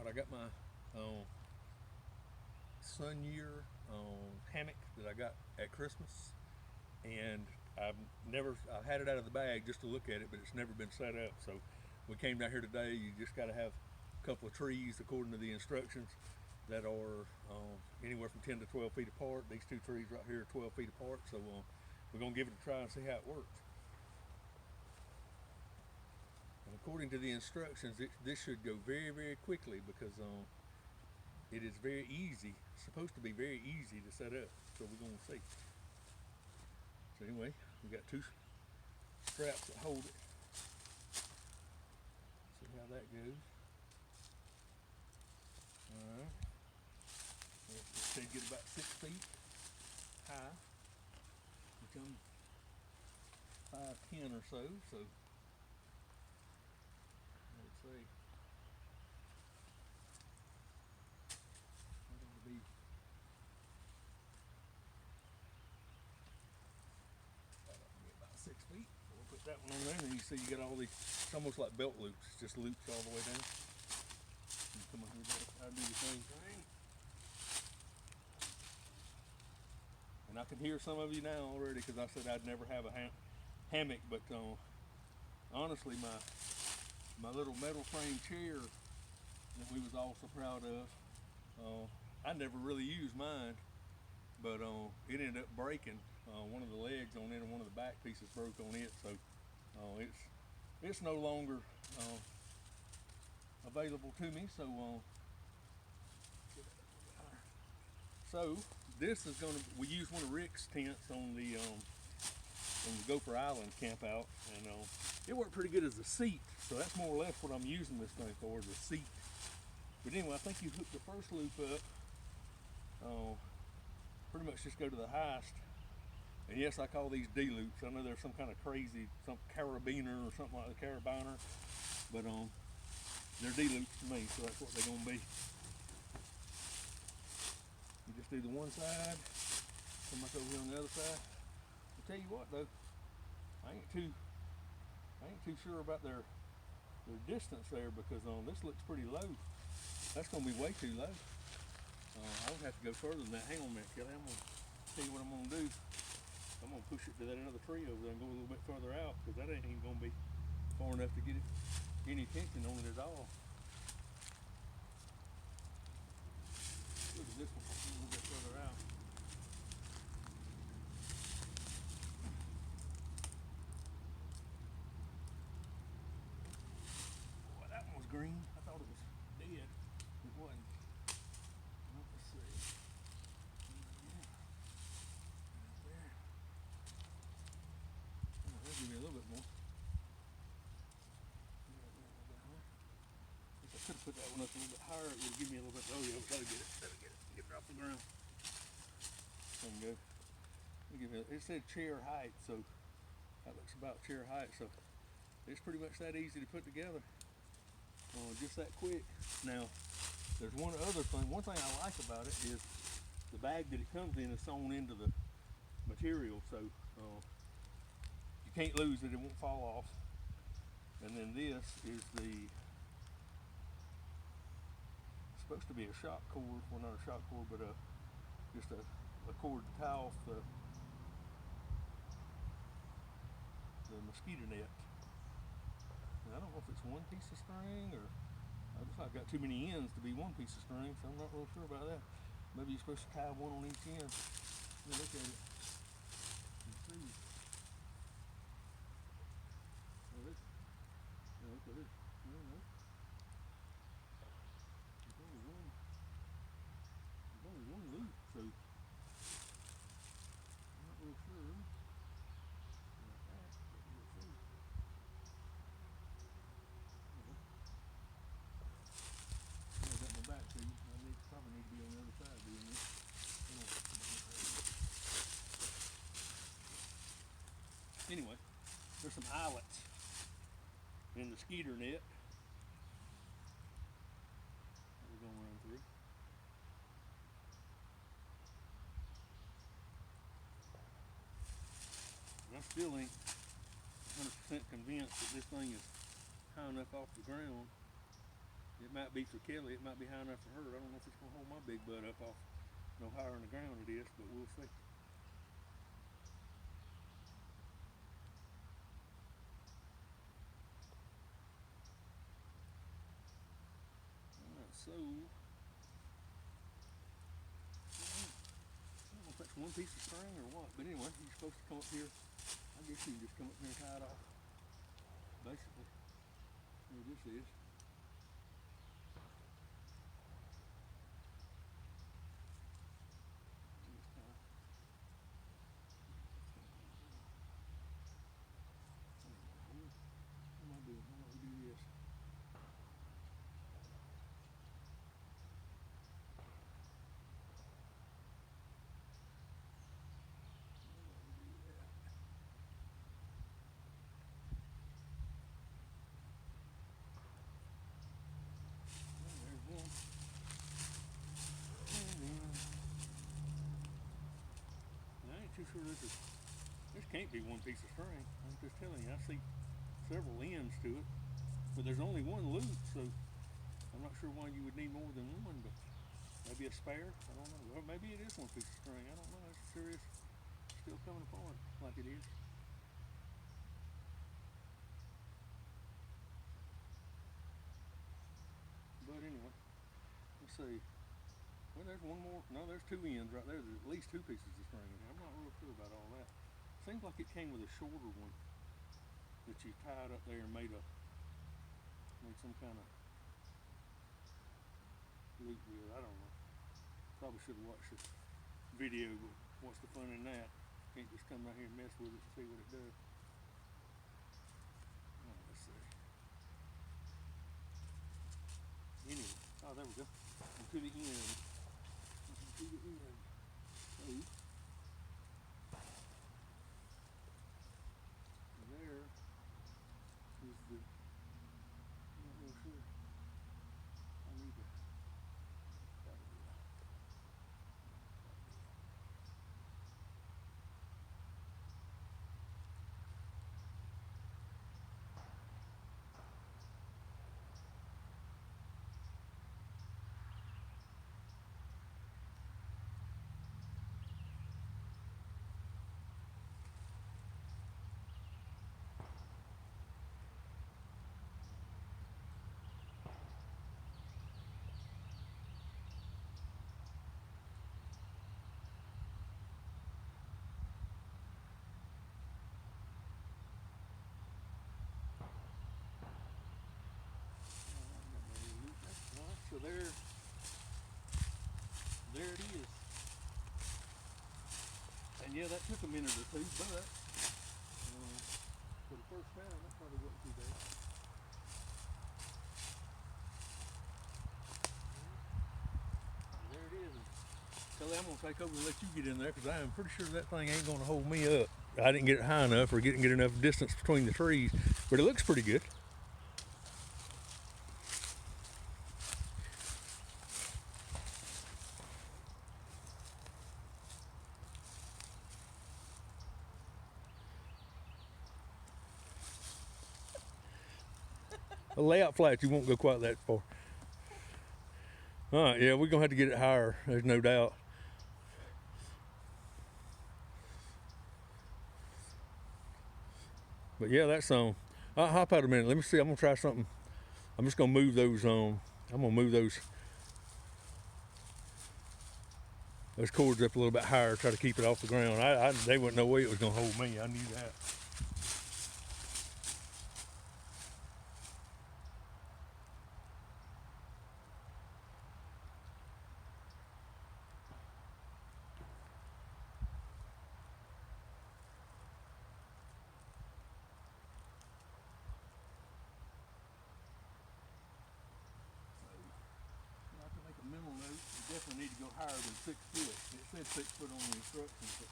out. I got my Sun Year hammock that I got at Christmas, and I've had it out of the bag just to look at it, but it's never been set up. So we came down here today. You just got to have a couple of trees according to the instructions that are anywhere from 10 to 12 feet apart. These two trees right here are 12 feet apart. So we're gonna give it a try and see how it works. And according to the instructions, this should go very, very quickly because it is very easy. It's supposed to be very easy to set up. So we're gonna see. So anyway, we got two straps that hold it. See how that goes. All right. It should get about 6 feet high. Become 5'10" or so. So let's see. It's going to be about 6 feet. So we'll put that one on there, and you see you got all these. It's almost like belt loops. It's just loops all the way down. You come over here, I'll do the same thing. And I can hear some of you now already because I said I'd never have a hammock, but honestly, my little metal frame chair that we was all so proud of, I never really used mine, but it ended up breaking. One of the legs on it and one of the back pieces broke on it, so it's no longer available to me. So this is going to, we use one of Rick's tents on the Gopher Island camp out, and it worked pretty good as a seat. So that's more or less what I'm using this thing for, as a seat. But anyway, I think you hook the first loop up, pretty much just go to the highest. And yes, I call these D loops. I know there's some kind of crazy, some carabiner or something like a carabiner, but they're D loops to me, so that's what they're gonna be. You just do the one side, come back over here on the other side. I'll tell you what though, I ain't too sure about their distance there, because this looks pretty low. That's gonna be way too low. I would have to go further than that. Hang on a minute, Kelly. I'm gonna tell you what I'm gonna do. I'm gonna push it to that other tree over there and go a little bit further out, because that ain't even gonna be far enough to get it any tension on it at all. Look at this one, a little bit further out. Boy, that one was green. I thought it was dead. It wasn't. Let's see. Yeah. Right there. Oh, that'll give me a little bit more. I could have put that one up a little bit higher. It would give me a little bit. Oh yeah, that'll get it. Get it off the ground. There we go. It said chair height, so that looks about chair height. So it's pretty much that easy to put together. Just that quick. Now, there's one other thing. One thing I like about it is the bag that it comes in is sewn into the material, so you can't lose it. It won't fall off. And then this is supposed to be a shock cord. Well, not a shock cord, but just a cord to tie off the mosquito net. Now, I don't know if it's one piece of string, or I've got too many ends to be one piece of string, so I'm not real sure about that. Maybe you're supposed to tie one on each end. Let me look at it and see. Oh, this. No, look at this. No, no. There's only one. There's only one loop, so I'm not real sure. Probably need to be on the other side doing this. Anyway, there's some eyelets in the skeeter net that we're going to run through. And I still ain't 100% convinced that this thing is high enough off the ground It might be for Kelly, it might be high enough for her. I don't know if it's gonna hold my big butt up off no higher on the ground it is, but we'll see. Alright, so I don't know if that's one piece of string or what, but anyway, you're supposed to come up here. I guess you can just come up here and tie it off. Basically, where this is. What am I doing? How about we do this? There's one. I ain't too sure this can't be one piece of string. I'm just telling you, I see several ends to it, but there's only one loop, so I'm not sure why you would need more than one, but maybe a spare, I don't know. Or maybe it is one piece of string, I don't know. It sure is still coming apart like it is. But anyway, let's see. Well, there's one more. No, there's two ends right there. There's at least two pieces of string in there. I'm not real sure about all that. Seems like it came with a shorter one that you tied up there and made some kind of loop with. I don't know. Probably should have watched the video, but what's the fun in that? Can't just come right here and mess with it and see what it does. Oh, let's see. Anyway, oh, there we go. And to the end. To the end. So, there is the. I'm not real sure. I need to. So there it is. And yeah, that took a minute or two, but for the first time, that probably wasn't too bad. And there it is. Kelly, I'm gonna take over and let you get in there because I am pretty sure that thing ain't gonna hold me up. I didn't get it high enough or get enough distance between the trees, but it looks pretty good. A layout flat, you won't go quite that far. All right, yeah, we're gonna have to get it higher. There's no doubt. But yeah, that's I'll hop out a minute. Let me see. I'm gonna try something. I'm just gonna move those. I'm gonna move those cords up a little bit higher. Try to keep it off the ground. They wasn't no way it was gonna hold me. I knew that. I can make a mental note. You definitely need to go higher than 6 foot. It said 6 foot on the instructions, but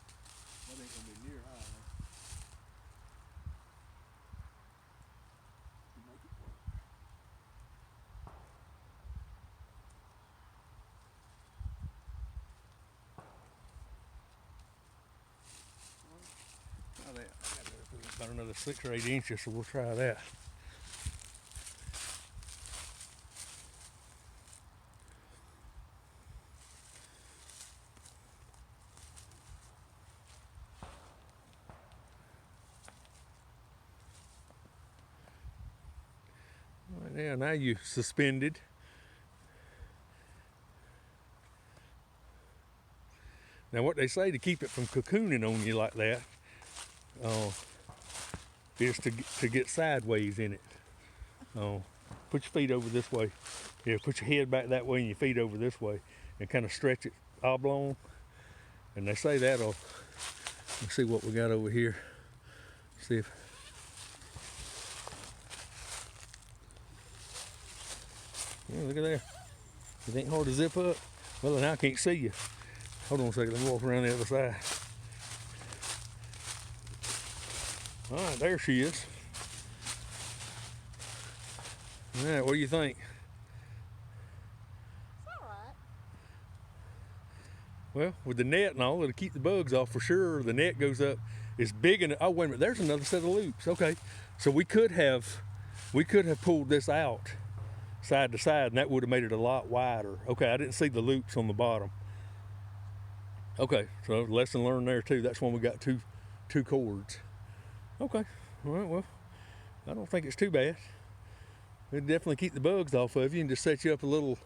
that ain't gonna be near high enough to make it work. Try that. About another 6 or 8 inches, so we'll try that. Yeah, now you suspended. Now what they say to keep it from cocooning on you like that is to get sideways in it. Put your feet over this way. Yeah, put your head back that way and your feet over this way and kind of stretch it oblong. And they say that'll, let's see what we got over here. See if, yeah, look at there. It ain't hard to zip up. Well, now I can't see you. Hold on a second, let me walk around the other side. All right, there she is. All right, what do you think? It's all right. Well, with the net and all, it'll keep the bugs off for sure. The net goes up. It's big enough. Oh, wait a minute, there's another set of loops. Okay, so we could have pulled this out side to side, and that would have made it a lot wider. Okay, I didn't see the loops on the bottom. Okay, so lesson learned there too. That's when we got two cords. Okay, all right, well, I don't think it's too bad. It'll definitely keep the bugs off of you and just set you up a little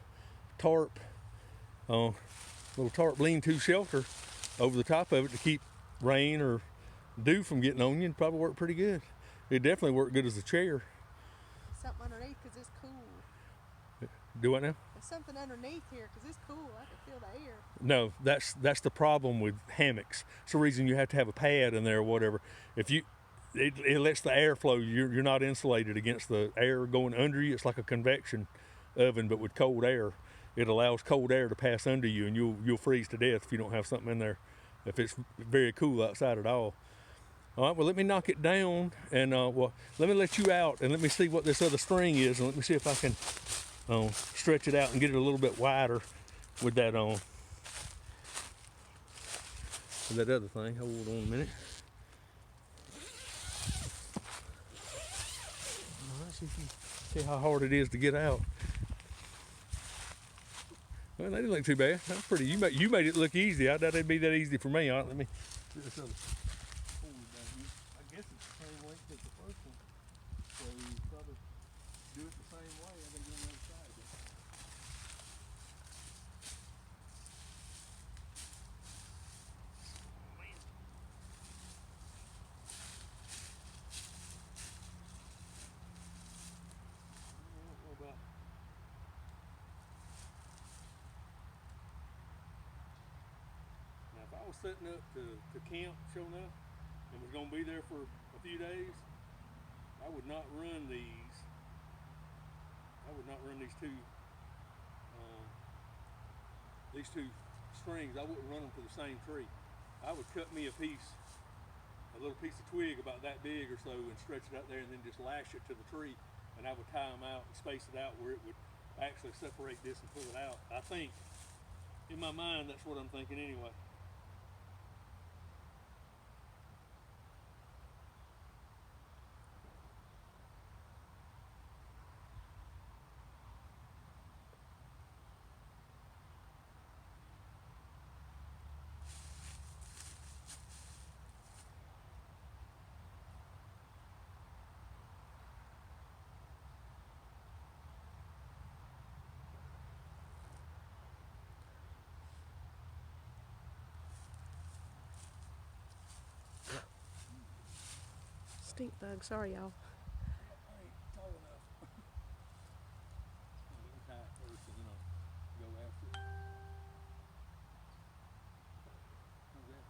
tarp lean-to shelter over the top of it to keep rain or dew from getting on you, and probably work pretty good. It definitely worked good as a chair. Something underneath because it's cool. Do what now? There's something underneath here because it's cool. I can feel the air. No, that's the problem with hammocks. It's the reason you have to have a pad in there or whatever. If it lets the air flow. You're not insulated against the air going under you. It's like a convection oven, but with cold air. It allows cold air to pass under you, and you'll freeze to death if you don't have something in there, if it's very cool outside at all. All right, well, let me knock it down, and well, let me let you out, and let me see what this other string is, and let me see if I can stretch it out and get it a little bit wider with that other thing. Hold on a minute. All right, see how hard it is to get out. Well, that didn't look too bad. That's pretty. You made it look easy. I doubt it'd be that easy for me. All right, let me get this other cord down here. I guess it's the same length as the first one, so you probably do it the same way. I gotta go on the other side. Now, if I was setting up to camp, showing up, and was going to be there for a few days, I would not run these. I would not run these two strings. I wouldn't run them to the same tree. I would cut me a little piece of twig about that big or so, and stretch it out there, and then just lash it to the tree, and I would tie them out and space it out where it would actually separate this and pull it out. I think, in my mind, that's what I'm thinking anyway. Stink bug. Sorry, y'all. I ain't tall enough. Let me tie it first, and then I'll go after it. How's that?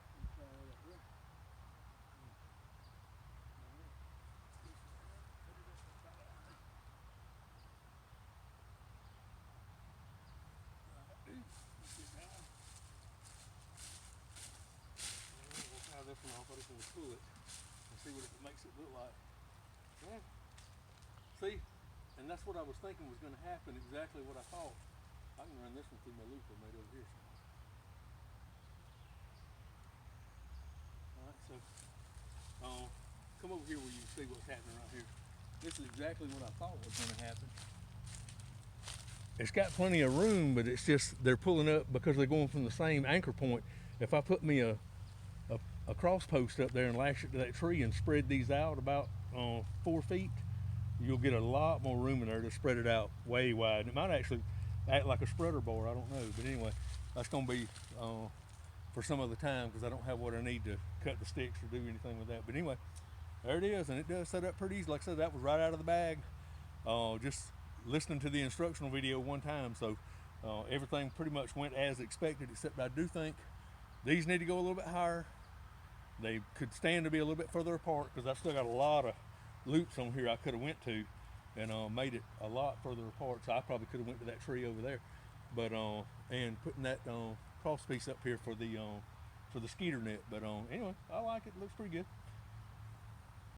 Let me tie that up there. This one off, I just want to pull it and see what it makes it look like. Yeah. See, and that's what I was thinking was going to happen, exactly what I thought. I can run this one through my loop I made over here. Alright, so come over here where you can see what's happening right here. This is exactly what I thought was going to happen. It's got plenty of room, but it's just they're pulling up because they're going from the same anchor point. If I put me a a cross post up there and lash it to that tree and spread these out about 4 feet, you'll get a lot more room in there to spread it out way wide. It might actually act like a spreader bar, I don't know. But anyway, that's going to be for some other time because I don't have what I need to cut the sticks or do anything with that. But anyway, there it is, and it does set up pretty easy. Like I said, that was right out of the bag. Just listening to the instructional video one time, so everything pretty much went as expected, except I do think these need to go a little bit higher. They could stand to be a little bit further apart because I've still got a lot of loops on here I could have went to and made it a lot further apart, so I probably could have went to that tree over there. But and putting that cross piece up here for the skeeter net. But anyway, I like it. Looks pretty good.